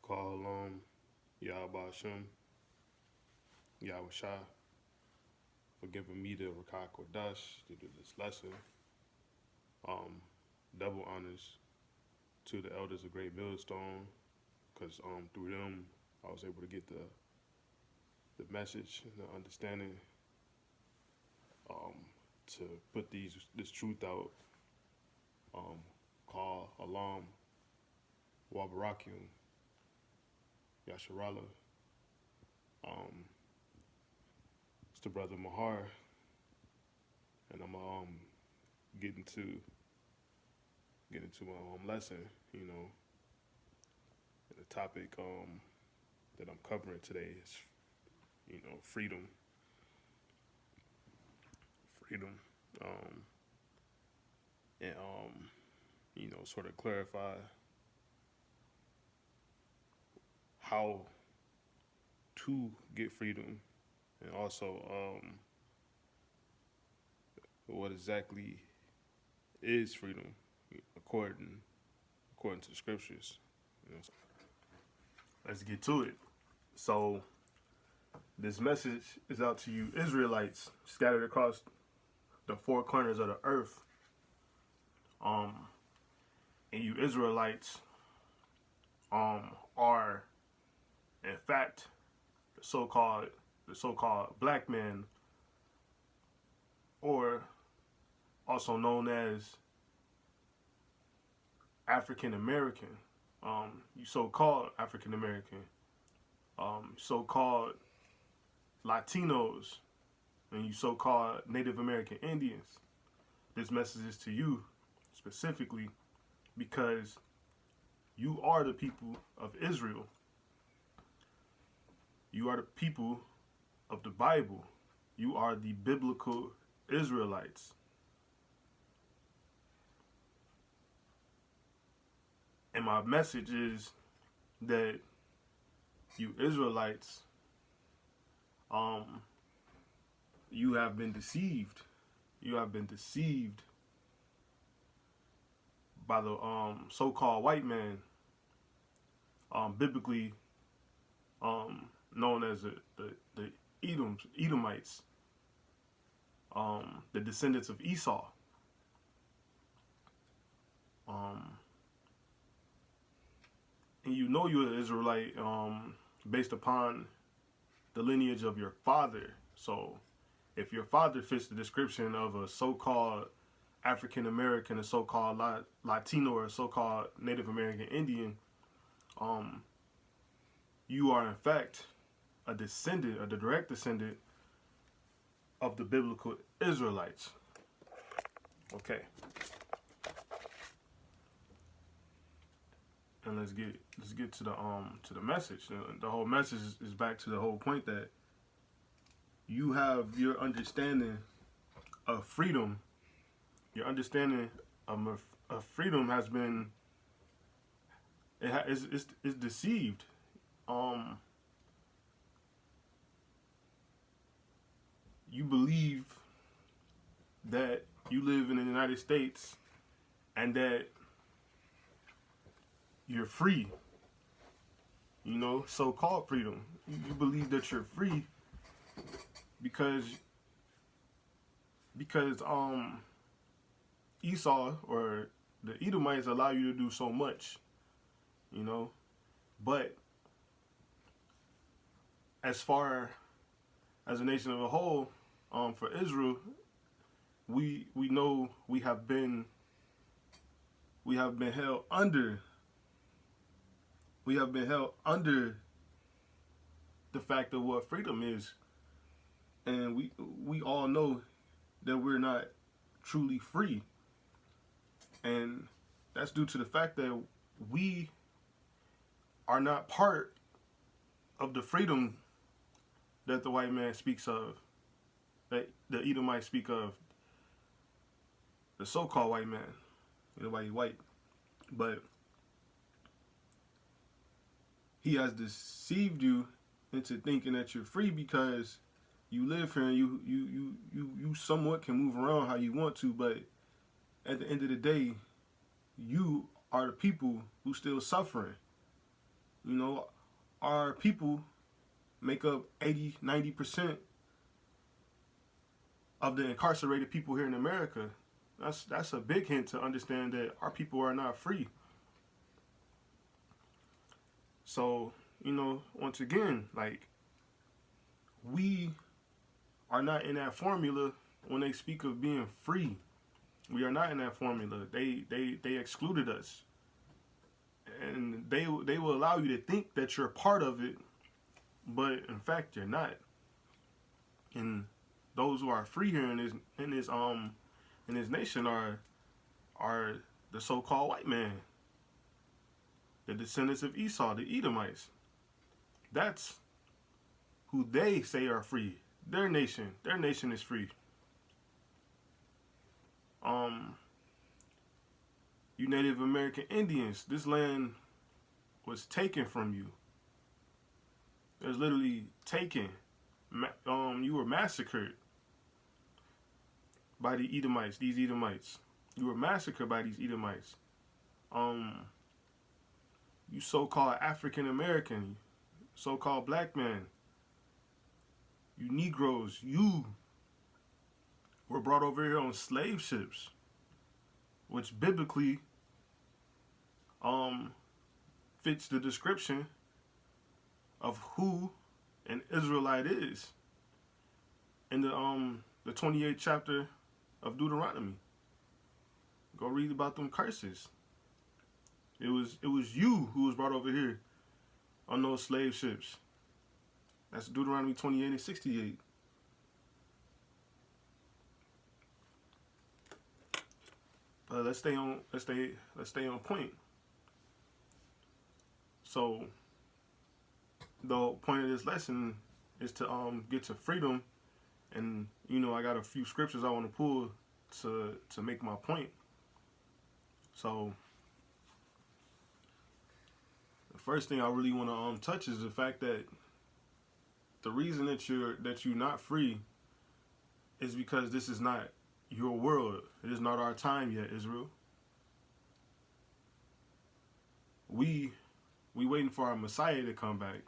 Call Yahweh Hashem, Yahweh Shah, for giving me the Rakak Kodash to do this lesson. Um, Double honors to the elders of Great Millstone, because through them I was able to get the message and the understanding um, to put this truth out. Call Alam Wabarakium Yasharala. It's the brother Mahar, and I'm get into my lesson. And the topic that I'm covering today is freedom, freedom, um, and sort of clarify how to get freedom, and also what exactly is freedom according to the scriptures. So let's get to it. So this message is out to you Israelites scattered across the four corners of the earth. And you Israelites are in fact the so-called black men, or also known as African American. You so-called African American, so-called Latinos, and you so-called Native American Indians. This message is to you specifically because you are the people of Israel. You are the people of the Bible. You are the biblical Israelites. And my message is that you Israelites, you have been deceived. You have been deceived by the so-called white man, biblically known as the Edomites, the descendants of Esau. And you know you're an Israelite based upon the lineage of your father. So if your father fits the description of a so-called African American, a so-called Latino, or a so-called Native American Indian, you are in fact a descendant, a direct descendant of the biblical Israelites. Okay. And let's get to the message. The whole message is back to the whole point that you have your understanding of freedom. Your understanding of freedom has been it's deceived. You believe that you live in the United States and that you're free, so-called freedom. You believe that you're free because Esau or the Edomites allow you to do so much, but as far as a nation of a whole, for Israel, we know we have been held under. We have been held under the fact of what freedom is, and we all know that we're not truly free, and that's due to the fact that we are not part of the freedom that the white man speaks of, that the Edomites speak of, the so-called white man. Nobody's white, but he has deceived you into thinking that you're free because you live here and you somewhat can move around how you want to, but at the end of the day, you are the people who still suffering. You know, our people make up 80, 90% of the incarcerated people here in America. That's a big hint to understand that our people are not free. So, once again, like, we are not in that formula when they speak of being free. We are not in that formula. They excluded us. And they will allow you to think that you're part of it, but in fact you're not. And those who are free here in this nation are the so-called white man, the descendants of Esau, the Edomites. That's who they say are free. Their nation is free. You Native American Indians, this land was taken from you. It was literally taken. You were massacred by the Edomites, these Edomites. You were massacred by these Edomites. You so-called African American, so-called black man, you Negroes, you were brought over here on slave ships, which biblically fits the description of who an Israelite is in the 28th chapter of Deuteronomy. Go read about them curses. It was you who was brought over here on those slave ships. That's Deuteronomy 28 and 68. Let's stay on point. So the point of this lesson is to get to freedom, and I got a few scriptures I want to pull to make my point. So the first thing I really want to touch is the fact that the reason that you're not free is because this is not your world. It is not our time yet, Israel. We waiting for our Messiah to come back.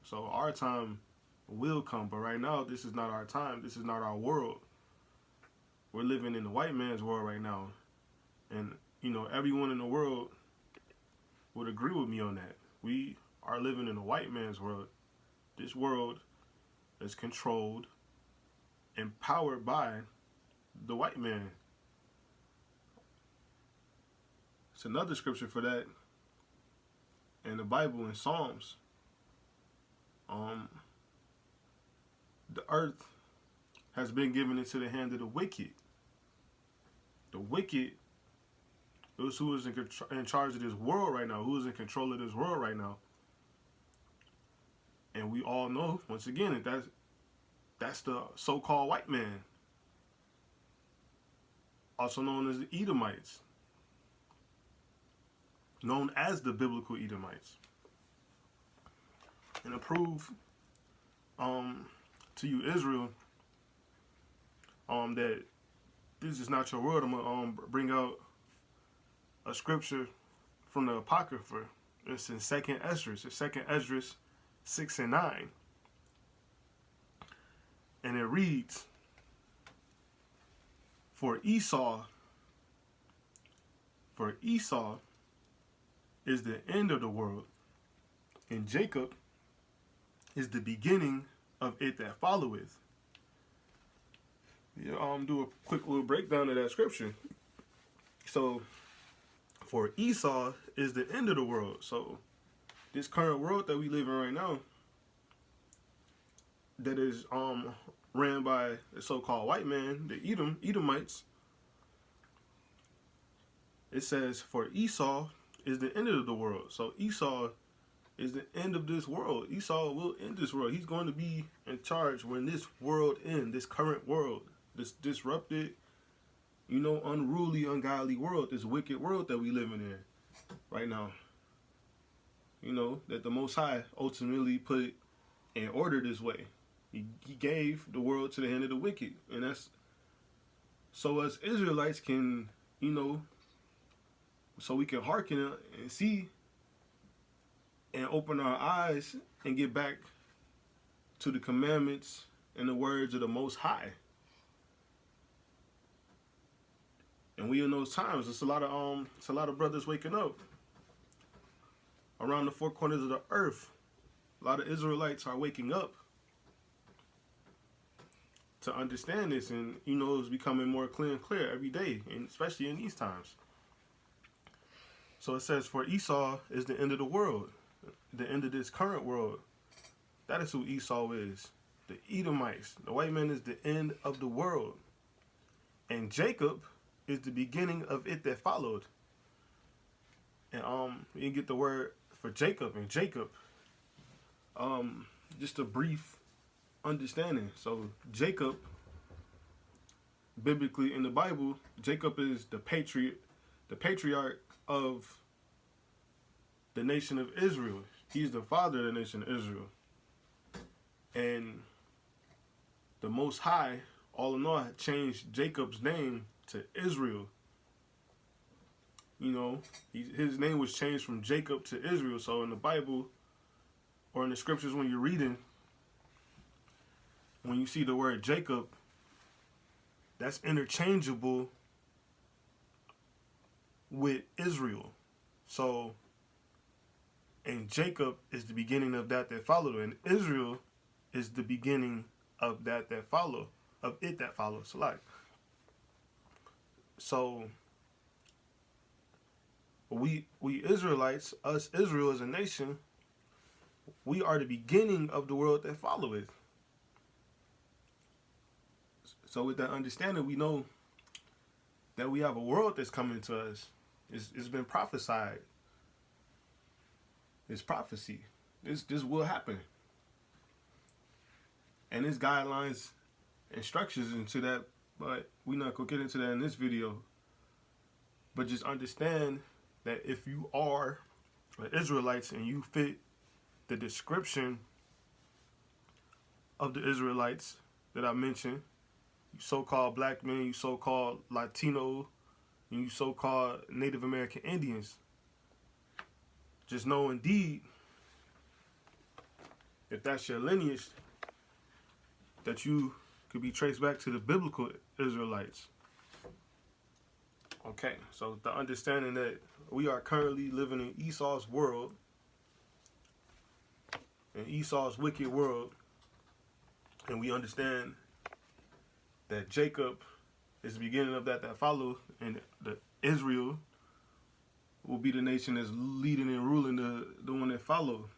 So our time will come, but right now this is not our time. This is not our world. We're living in the white man's world right now. And everyone in the world would agree with me on that. We are living in a white man's world. This world is controlled and powered by the white man. It's another scripture for that in the Bible, in Psalms. The earth has been given into the hand of the wicked. The wicked is who is in charge of this world right now, who is in control of this world right now. And we all know, once again, that's the so-called white man, also known as the Edomites, known as the biblical Edomites. And to prove to you, Israel, that this is not your world, I'm gonna bring out a scripture from the Apocrypha. It's in 2nd Esdras. It's 2nd Esdras 6 and 9. And it reads, For Esau is the end of the world, and Jacob is the beginning of it that followeth. Do a quick little breakdown of that scripture. So, for Esau is the end of the world. So, this current world that we live in right now, that is ran by the so-called white man, the Edomites, it says, for Esau is the end of the world. So Esau is the end of this world. Esau will end this world. He's going to be in charge when this world ends, this current world, this disrupted, unruly, ungodly world, this wicked world that we live in right now. That the Most High ultimately put in order this way. He gave the world to the hand of the wicked. And that's so us Israelites can, so we can hearken and see and open our eyes and get back to the commandments and the words of the Most High. And we in those times, it's a lot of brothers waking up around the four corners of the earth. A lot of Israelites are waking up to understand this, and it's becoming more clear and clear every day, and especially in these times. So it says, for Esau is the end of the world, the end of this current world. That is who Esau is. The Edomites, the white man, is the end of the world. And Jacob is the beginning of it that followed. And you can get the word for Jacob and Jacob. Just a brief understanding. So Jacob, biblically in the Bible, Jacob is the patriarch of the nation of Israel. He's the father of the nation of Israel. And the Most High, all in all, changed Jacob's name to Israel. His name was changed from Jacob to Israel. So in the Bible, or in the scriptures when you're reading, when you see the word Jacob, that's interchangeable with Israel. So, and Jacob is the beginning of that followed, and Israel is the beginning of that follow, of it that follows. So we Israelites, us Israel as a nation, we are the beginning of the world that followeth. So with that understanding, we know that we have a world that's coming to us. It's been prophesied. It's prophecy. This will happen. And there's guidelines and structures into that, but we're not going to get into that in this video. But just understand that if you are Israelites and you fit the description of the Israelites that I mentioned, you so-called black men, you so-called Latino, and you so-called Native American Indians, just know indeed, if that's your lineage, that you could be traced back to the biblical Israelites. Okay, so the understanding that we are currently living in Esau's world, in Esau's wicked world, and we understand that Jacob is the beginning of that follow, and the Israel will be the nation that's leading and ruling the one that follow.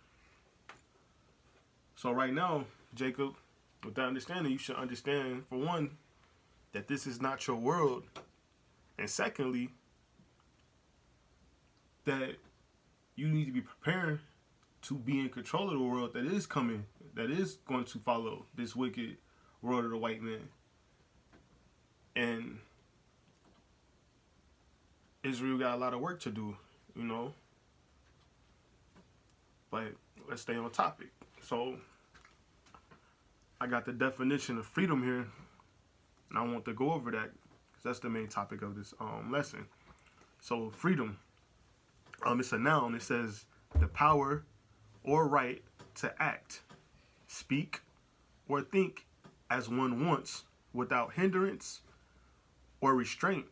So right now, Jacob, with that understanding, you should understand, for one, that this is not your world. And secondly, that you need to be prepared to be in control of the world that is coming, that is going to follow this wicked world of the white man. And Israel got a lot of work to do, But let's stay on topic. So I got the definition of freedom here, and I want to go over that because that's the main topic of this lesson. So freedom, it's a noun. It says the power or right to act, speak, or think as one wants without hindrance or restraint.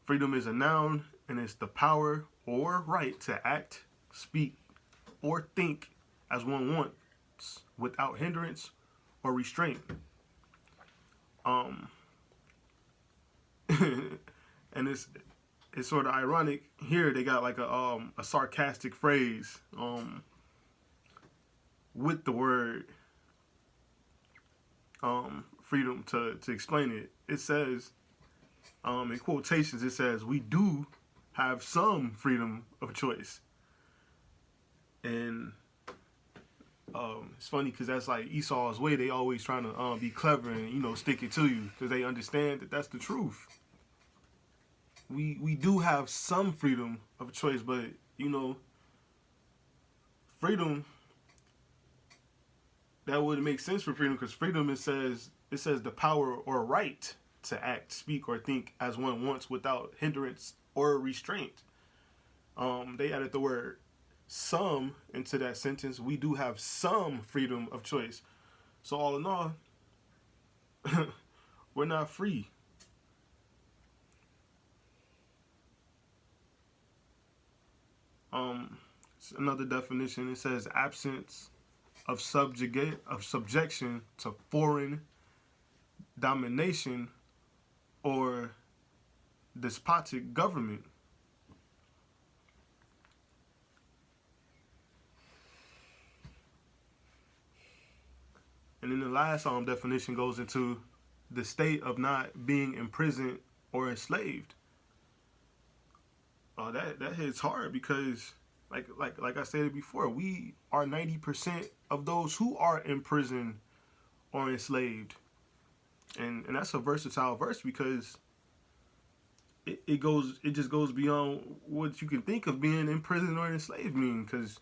Freedom is a noun, and it's the power or right to act, speak, or think as one wants without hindrance or restraint. And it's sort of ironic here. They got like a sarcastic phrase with the word freedom to explain it. It says, in quotations, it says, we do have some freedom of choice. And it's funny because that's like Esau's way. They always trying to be clever and, stick it to you because they understand that that's the truth. We do have some freedom of choice, but, freedom, that wouldn't make sense for freedom, because freedom, it says the power or right to act, speak, or think as one wants without hindrance or restraint. They added the word some into that sentence. We do have some freedom of choice. So all in all, we're not free. Another definition, it says absence of subjection to foreign domination or despotic government. And then the last definition goes into the state of not being imprisoned or enslaved. That hits hard because, like I stated before, we are 90% of those who are imprisoned or enslaved, and that's a versatile verse because it just goes beyond what you can think of being imprisoned or enslaved mean. Because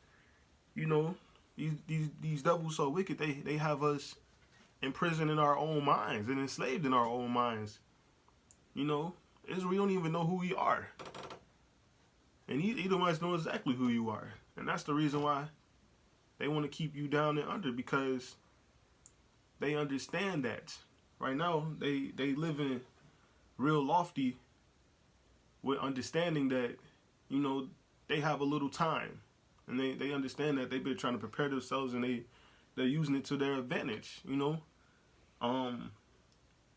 these devils so wicked, they have us imprisoned in our own minds and enslaved in our own minds. Israel don't even know who we are. And Edomites know exactly who you are. And that's the reason why they want to keep you down and under, because they understand that. Right now, they living real lofty with understanding that, they have a little time. And they understand that they've been trying to prepare themselves, and they're using it to their advantage,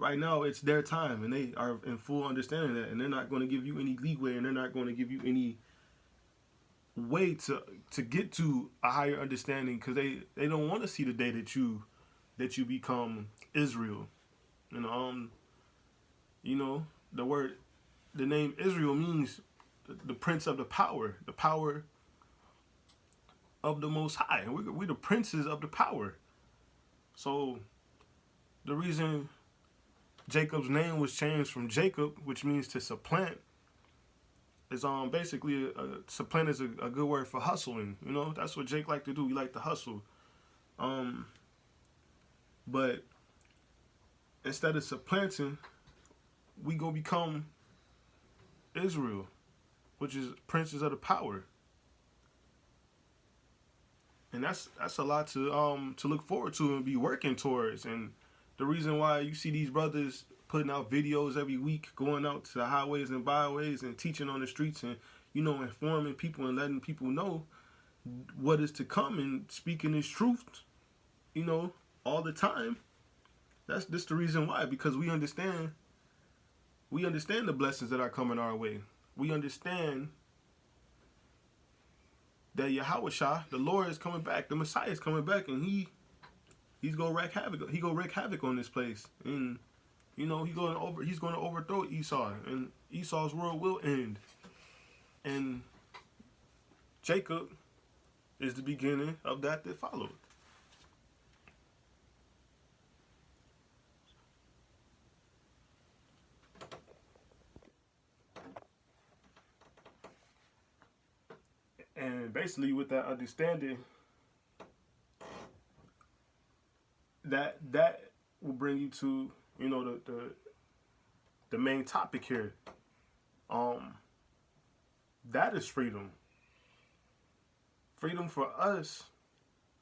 Right now, it's their time, and they are in full understanding that, and they're not going to give you any leeway, and they're not going to give you any way to get to a higher understanding, because they don't want to see the day that you become Israel. And the name Israel means the prince of the power of the Most High, and we're the princes of the power. So the reason Jacob's name was changed from Jacob, which means to supplant, is basically supplant is a good word for hustling. That's what Jake like to do. He like to hustle. But instead of supplanting, we go become Israel, which is princes of the power. And that's a lot to look forward to and be working towards. And the reason why you see these brothers putting out videos every week, going out to the highways and byways and teaching on the streets and, informing people and letting people know what is to come and speaking this truth, all the time. That's the reason why, because we understand the blessings that are coming our way. We understand that Yahushua, the Lord, is coming back. The Messiah is coming back, and he's gonna wreak havoc. He gonna wreak havoc on this place, and he's gonna overthrow Esau, and Esau's world will end. And Jacob is the beginning of that followed. And basically, with that understanding, that will bring you to the main topic here. That is freedom. Freedom for us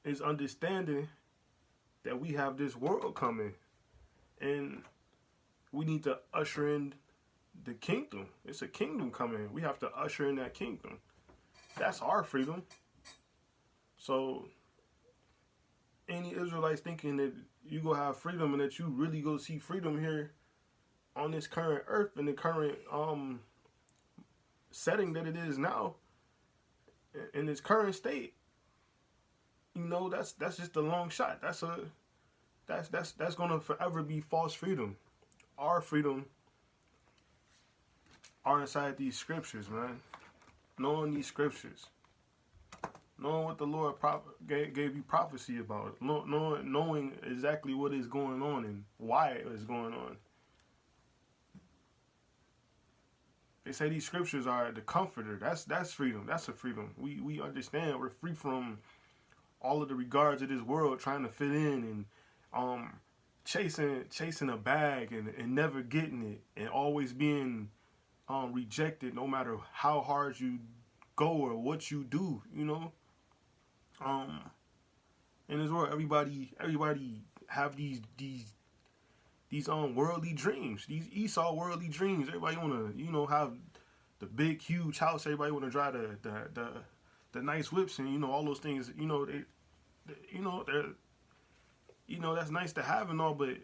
is understanding that we have this world coming, and we need to usher in the kingdom. It's a kingdom coming. We have to usher in that kingdom. That's our freedom. So any Israelites thinking that you go have freedom and that you really go see freedom here on this current earth, in the current setting that it is now, in its current state, that's just a long shot. That's gonna forever be false freedom. Our freedom are inside these scriptures, man. Knowing these scriptures, knowing what the Lord gave you prophecy about, knowing exactly what is going on and why it is going on. They say these scriptures are the comforter. That's freedom. That's a freedom. We understand we're free from all of the regards of this world, trying to fit in and chasing a bag and never getting it, and always being rejected, no matter how hard you go or what you do, you know. In this world, everybody have these worldly dreams, these Esau worldly dreams. Everybody wanna, you know, have the big huge house. Everybody wanna drive the nice whips, and you know all those things. You know they're you know that's nice to have and all, but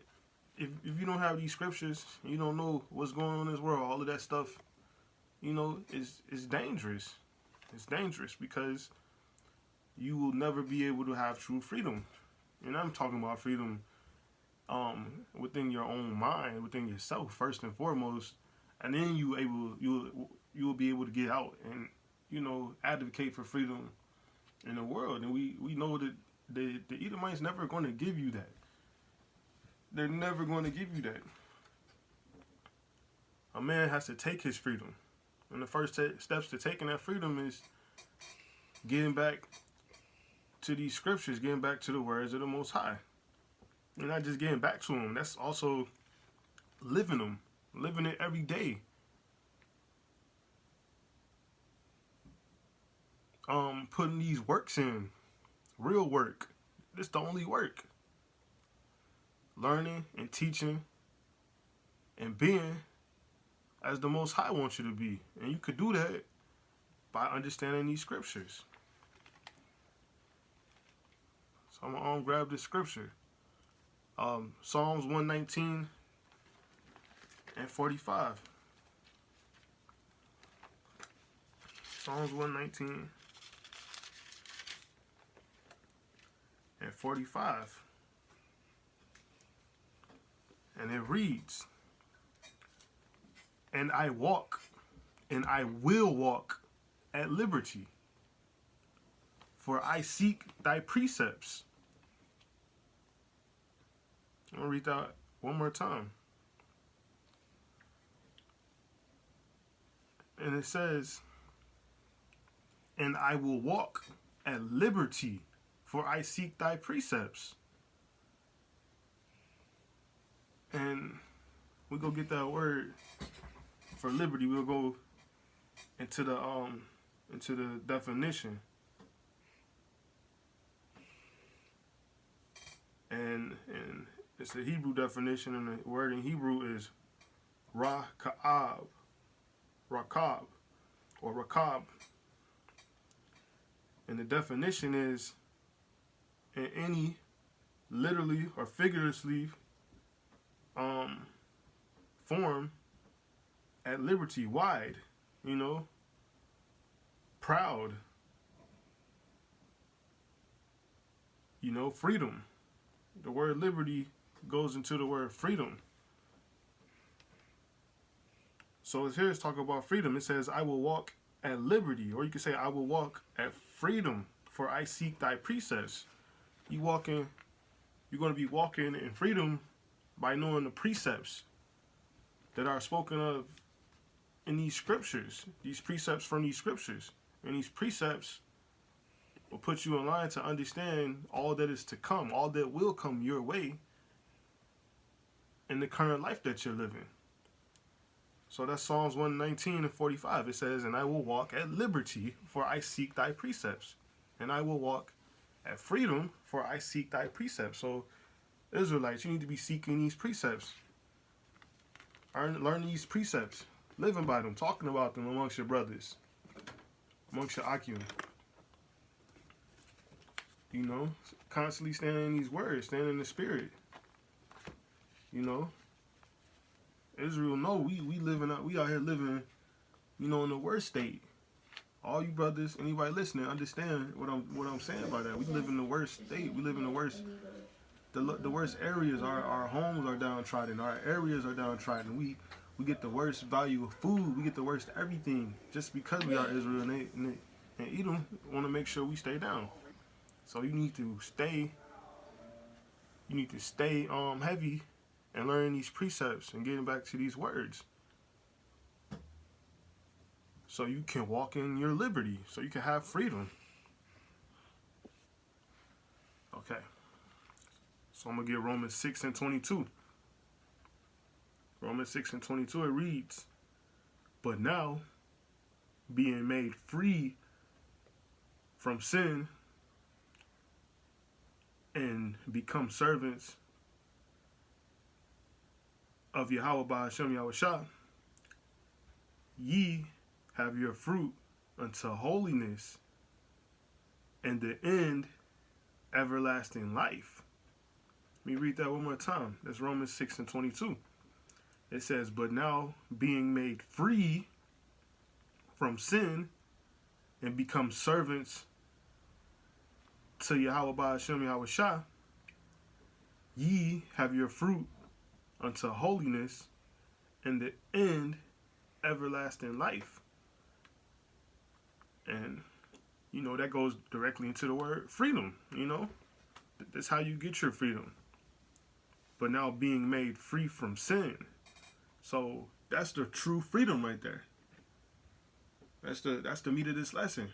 if you don't have these scriptures, you don't know what's going on in this world. All of that stuff, you know, is dangerous. It's dangerous because you will never be able to have true freedom. And I'm talking about freedom within your own mind, within yourself first and foremost, and then you will be able to get out and, you know, advocate for freedom in the world. And we know that the Edomites never going to give you that. They're never going to give you that. A man has to take his freedom, and the first steps to taking that freedom is getting back to these scriptures, getting back to the words of the Most High. And not just getting back to them, that's also living them, living it every day. Putting these works in, real work. This the only work. Learning and teaching and being as the Most High wants you to be. And you could do that by understanding these scriptures. So I'm going to grab this scripture. Psalms 119 and 45. Psalms 119 and 45. And it reads, "And I walk, and I will walk at liberty, for I seek thy precepts." I'm going to read that one more time. And it says, "And I will walk at liberty, for I seek thy precepts." And we go get that word for liberty. We'll go into the definition. And it's a Hebrew definition, and the word in Hebrew is rakab, or rakab. And the definition is, in any literally or figuratively form, at liberty, wide, you know, proud, you know, freedom. The word liberty goes into the word freedom. So here it's talking about freedom. It says, "I will walk at liberty," or you can say, "I will walk at freedom, for I seek thy precepts." You're going to be walking in freedom by knowing the precepts that are spoken of in these scriptures, these precepts from these scriptures. And these precepts will put you in line to understand all that is to come, all that will come your way in the current life that you're living. So that's Psalms 119 and 45. It says, "And I will walk at liberty, for I seek thy precepts. And I will walk at freedom, for I seek thy precepts." So, Israelites, you need to be seeking these precepts. Learning these precepts. Living by them. Talking about them amongst your brothers. Amongst your Akim. You know, constantly standing in these words, standing in the spirit. You know, Israel, no, we out here living, you know, in the worst state. All you brothers, anybody listening, understand what I'm saying by that. We live in the worst state. We live in the worst areas. Our homes are downtrodden. Our areas are downtrodden. We get the worst value of food. We get the worst everything just because we are Israel, and Edom want to make sure we stay down. So you need to stay heavy and learning these precepts and getting back to these words, so you can walk in your liberty, so you can have freedom. Okay. So I'm going to get Romans 6 and 22. Romans 6 and 22, it reads, "But now, being made free from sin and become servants of Yahweh by Hashem Yahushua, ye have your fruit unto holiness, and the end everlasting life. Let me read that one more time. That's Romans 6:22. It says, but now being made free from sin and become servants to Yahweh by Hashem Yahushua, ye have your fruit unto holiness, and the end everlasting life. And that goes directly into the word freedom. That's how you get your freedom. But now being made free from sin. So that's the true freedom right there. That's the meat of this lesson.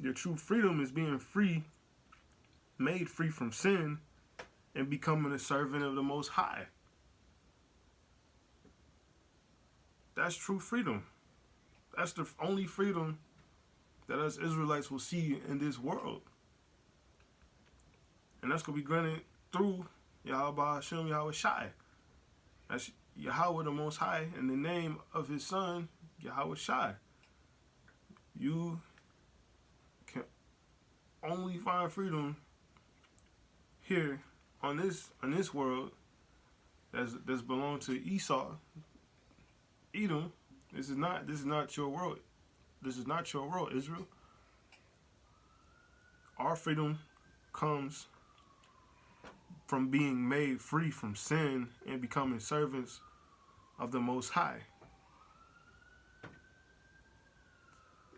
Your true freedom is being free, made free from sin, and becoming a servant of the Most High. That's true freedom. That's the only freedom that us Israelites will see in this world. And that's going to be granted through Yahweh Hashem Yahweh Shai. That's Yahweh the Most High in the name of his son, Yahweh Shai. You can only find freedom here on this world that's belong to Esau, Edom. This is not your world. This is not your world, Israel. Our freedom comes from being made free from sin and becoming servants of the Most High.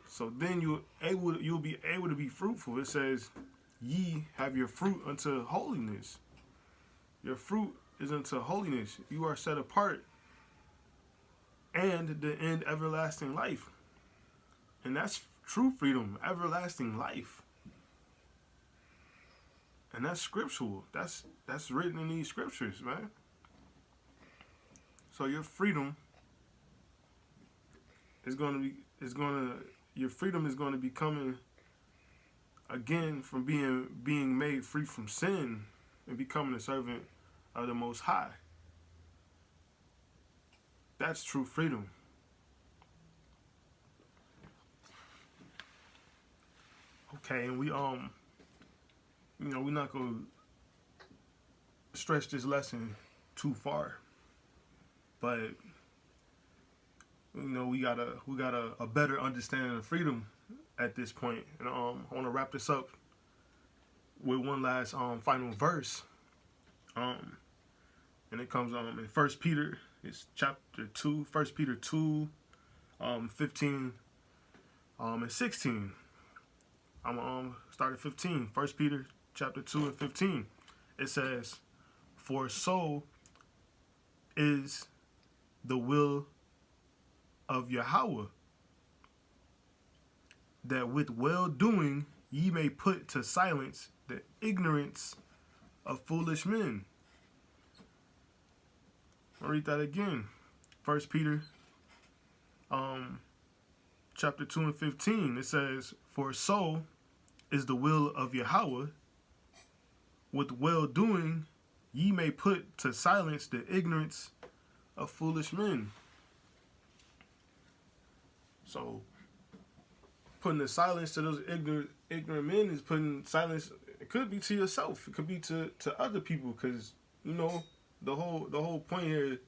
So then you'll be able to be fruitful. It says, ye have your fruit unto holiness. Your fruit is unto holiness. You are set apart, and the end everlasting life. And that's true freedom, everlasting life. And that's scriptural. That's written in these scriptures, man. So your freedom your freedom is going to be coming again from being made free from sin and becoming a servant of the Most High. That's true freedom. Okay, and we're not going to stretch this lesson too far, but we got a better understanding of freedom at this point. And I want to wrap this up with one last final verse. And it comes in 1 Peter, it's chapter 2, 1 Peter 2, 15 and 16. I'm going to start at 15. 1 Peter chapter 2 and 15. It says, for so is the will of Yahweh, that with well-doing ye may put to silence the ignorance of foolish men. I'll read that again. 1 Peter chapter 2 and 15. It says, for so is the will of Yahweh, with well-doing ye may put to silence the ignorance of foolish men. So putting the silence to those ignorant men is putting silence. It could be to yourself. It could be to other people, because the whole point here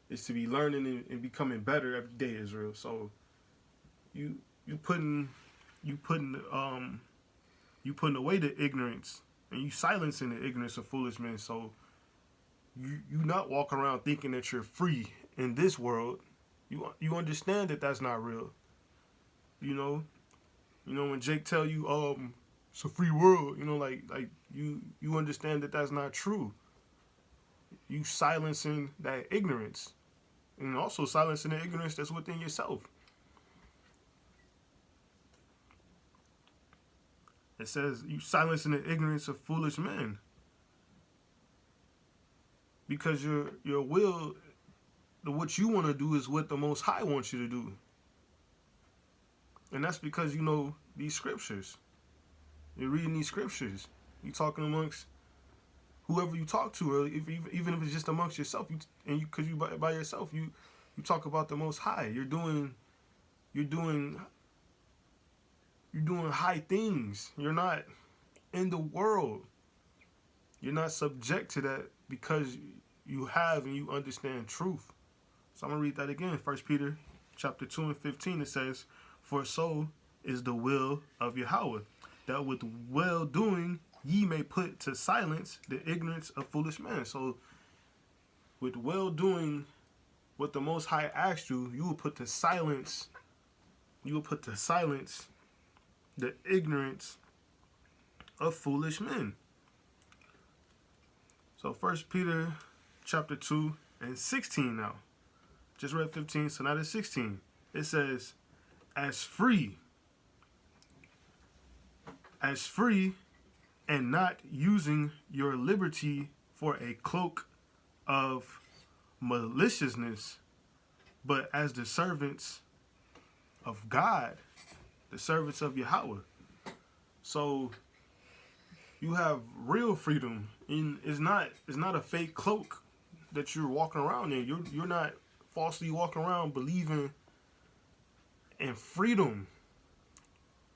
is to be learning and becoming better every day, Israel. So you putting away the ignorance, and you silencing the ignorance of foolish men. So you not walk around thinking that you're free in this world. You understand that that's not real. When Jake tell you it's a free world, like you understand that that's not true. You silencing that ignorance, and also silencing the ignorance that's within yourself. It says you silencing the ignorance of foolish men, because your will, what you want to do, is what the Most High wants you to do. And that's because you know these scriptures. You're reading these scriptures. You talking amongst whoever you talk to, or even if it's just amongst yourself. Because you by yourself, you talk about the Most High. You're doing high things. You're not in the world. You're not subject to that because you have and you understand truth. So I'm gonna read that again. 1 Peter chapter 2 and 15. It says, "For so is the will of Yahweh, that with well doing ye may put to silence the ignorance of foolish men." So with well doing what the Most High asked you, you will put to silence. You will put to silence the ignorance of foolish men. So 1 Peter chapter 2 and 16 now. Just read 15, so now it's 16. It says, as free and not using your liberty for a cloak of maliciousness, but as the servants of God, the servants of Yahweh. So you have real freedom. It's not a fake cloak that you're walking around in. You're not falsely walking around believing in freedom.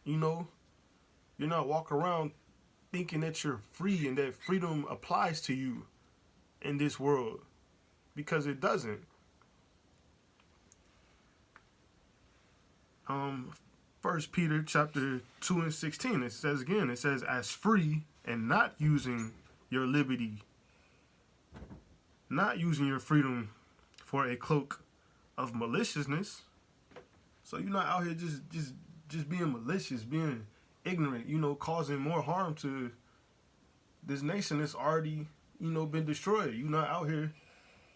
You know, you're not walking around thinking that you're free and that freedom applies to you in this world, because it doesn't. 1 Peter chapter 2 and 16, it says again, it says, as free and not using your liberty, not using your freedom for a cloak of maliciousness. So you're not out here just being malicious, being ignorant, causing more harm to this nation that's already, been destroyed. You're not out here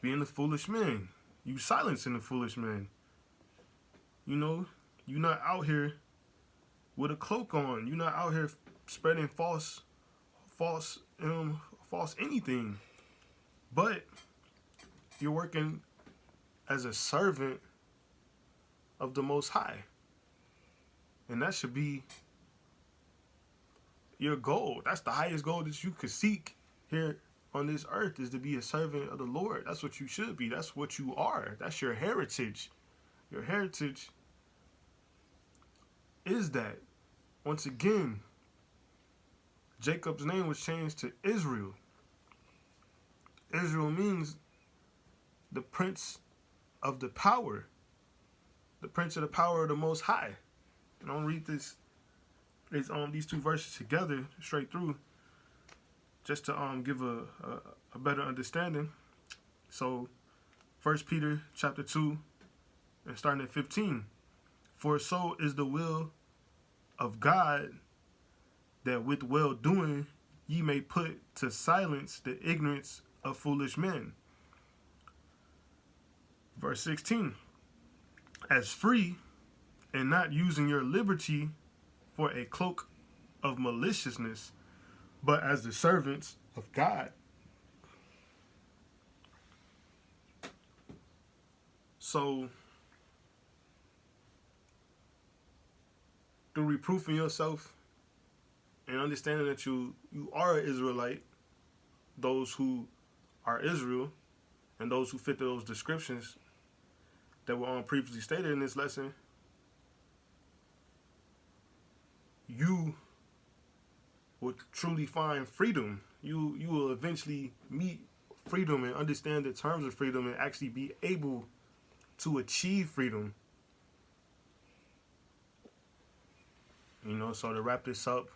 being the foolish men. You silencing the foolish men. You're not out here with a cloak on. You're not out here spreading false anything. But you're working as a servant of the Most High. And that should be your goal. That's the highest goal that you could seek here on this earth, is to be a servant of the Lord. That's what you should be. That's what you are. That's your heritage. Your heritage is that. Once again, Jacob's name was changed to Israel. Israel means the prince of the power. The prince of the power of the Most High. And I'm going to read these two verses together straight through, just to give a better understanding. So 1 Peter chapter 2 and starting at 15. For so is the will of God, that with well doing ye may put to silence the ignorance of foolish men. Verse 16. As free and not using your liberty for a cloak of maliciousness, but as the servants of God. So, through reproofing yourself and understanding that you are an Israelite, those who are Israel, and those who fit those descriptions that were previously stated in this lesson, you will truly find freedom. You will eventually meet freedom and understand the terms of freedom and actually be able to achieve freedom. So to wrap this up,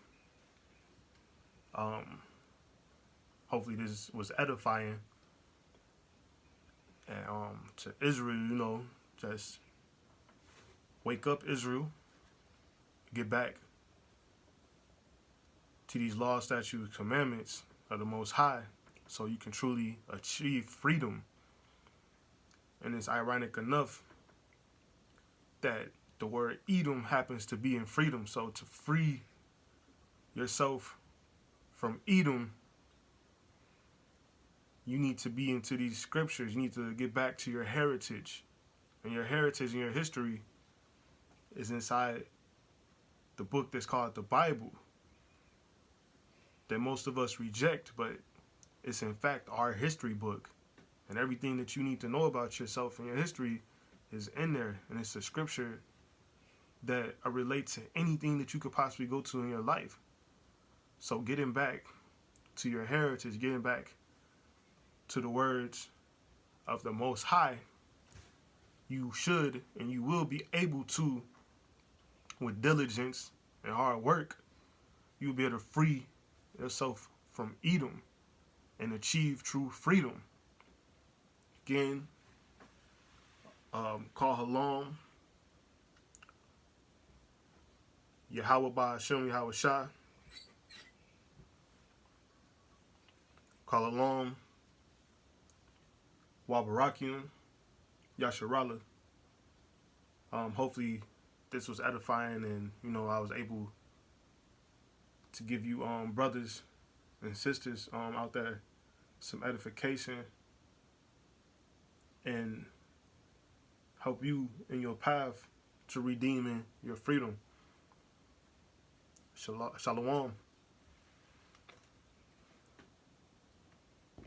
hopefully this was edifying. And to Israel, just wake up, Israel. Get back to these laws, statutes, commandments of the Most High, so you can truly achieve freedom. And it's ironic enough that the word Edom happens to be in freedom. So to free yourself from Edom, you need to be into these scriptures. You need to get back to your heritage. And your heritage and your history is inside the book that's called the Bible that most of us reject, but it's in fact our history book. And everything that you need to know about yourself and your history is in there. And it's a scripture that relates to anything that you could possibly go to in your life. So getting back to your heritage, getting back to the words of the Most High, you should and you will be able to, with diligence and hard work, you'll be able to free yourself from Edom and achieve true freedom. Again, call Halom, Yahweh Ba Hashem Yahweh Shah, call Halom, Wabarakium, Yasharala. Hopefully this was edifying, and I was able to give you brothers and sisters out there some edification and help you in your path to redeeming your freedom. Shalom.